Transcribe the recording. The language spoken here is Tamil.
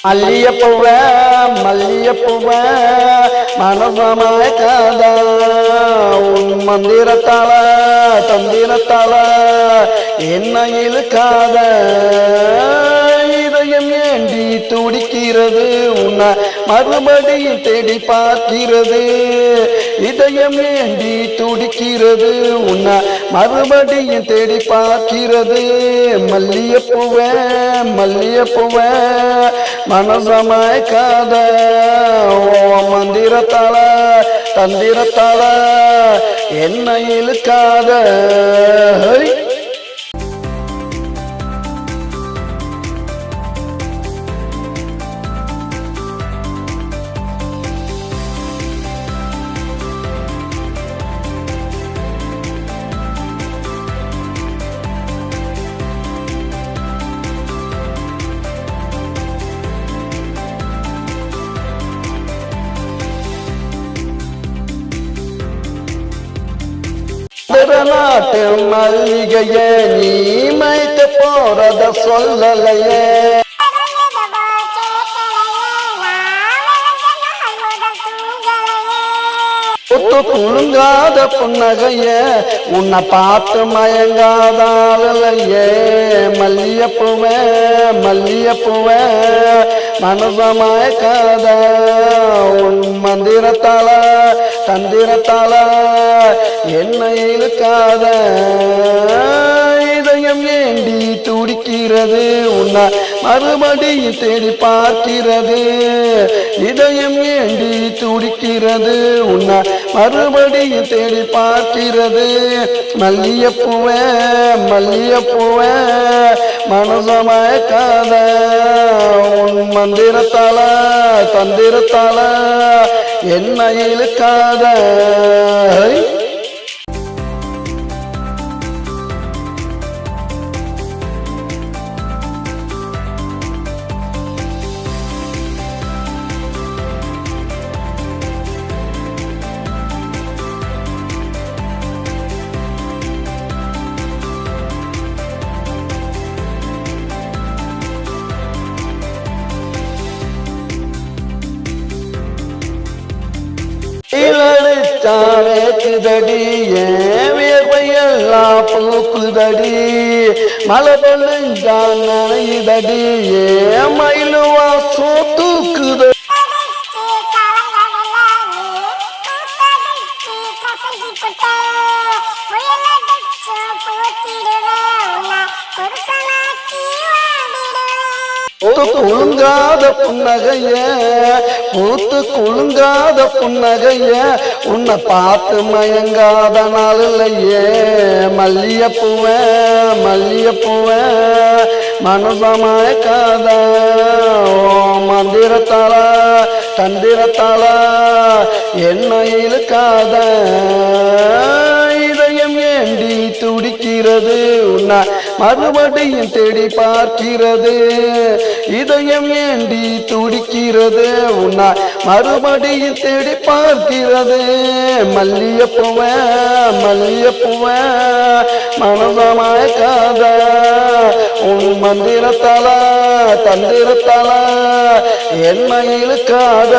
மல்லியப்பூவ மல்லியப்பூவ மனசமயக்காத உன் மந்திரத்தால தந்திரத்தால என்ன இழுக்காத இதயம் ஏண்டி துடிக்கிறது உன்னை மறுபடியும் தேடி பார்க்கிறது இதயம் ஏண்டி துடிக்கிறது உன்னை மறுபடியும் தேடி பார்க்கிறது மல்லியப்பூவ மல்லியப்பூவ மனசமயக்காத மந்திரத்தால தந்திரத்தால என்ன இழுக்காத நாட்டு மல்லிகைய நீ மைத்து போறத சொல்லலையே குலுங்காத புன்னகைய உன்னை பார்த்து மயங்காதாலையே மல்லியப்பூவ மல்லியப்பூவ மனசமயக்காத உன் மந்திரத்தால தந்திரத்தால என்ன இழுக்காத இதயம் ஏண்டி துடிக்கிறது உன்னை மறுபடியும் தேடி பார்க்கிறது இதயம் ஏண்டி துடிக்கிறது உன்னை மறுபடியும் தேடி பார்க்கிறது மல்லியப்பூவ மல்லியப்பூவ மனசமயக்காத உன் மந்திரத்தால தந்திரத்தால என்ன இழுக்காத வேக்குதடி வியர்வையெல்லாம் பூக்குதடி மழை பொழுஞ்சான் நனையுதடி மயிலுவா சோத்துக்குது குலுங்காத புன்னகைய பூத்து குலுங்காத புன்னகைய உன்னை பார்த்து மயங்காத நாள் இல்லையே மல்லியப்பூவ மல்லியப்பூவ மனசமயக்காத மந்திரத்தால தந்திரத்தால என்ன இழுக்காத இதயம் ஏண்டி துடிக்கிறது உன்னை மறுபடியும் தேடி பார்க்கிறது இதயம் ஏண்டி துடிக்கிறது உன்னை மறுபடியும் தேடி பார்க்கிறது மல்லியப்பூவ மல்லியப்பூவ மனசமயக்காத உன் மந்திரத்தால தந்திரத்தால என்ன இழுக்காத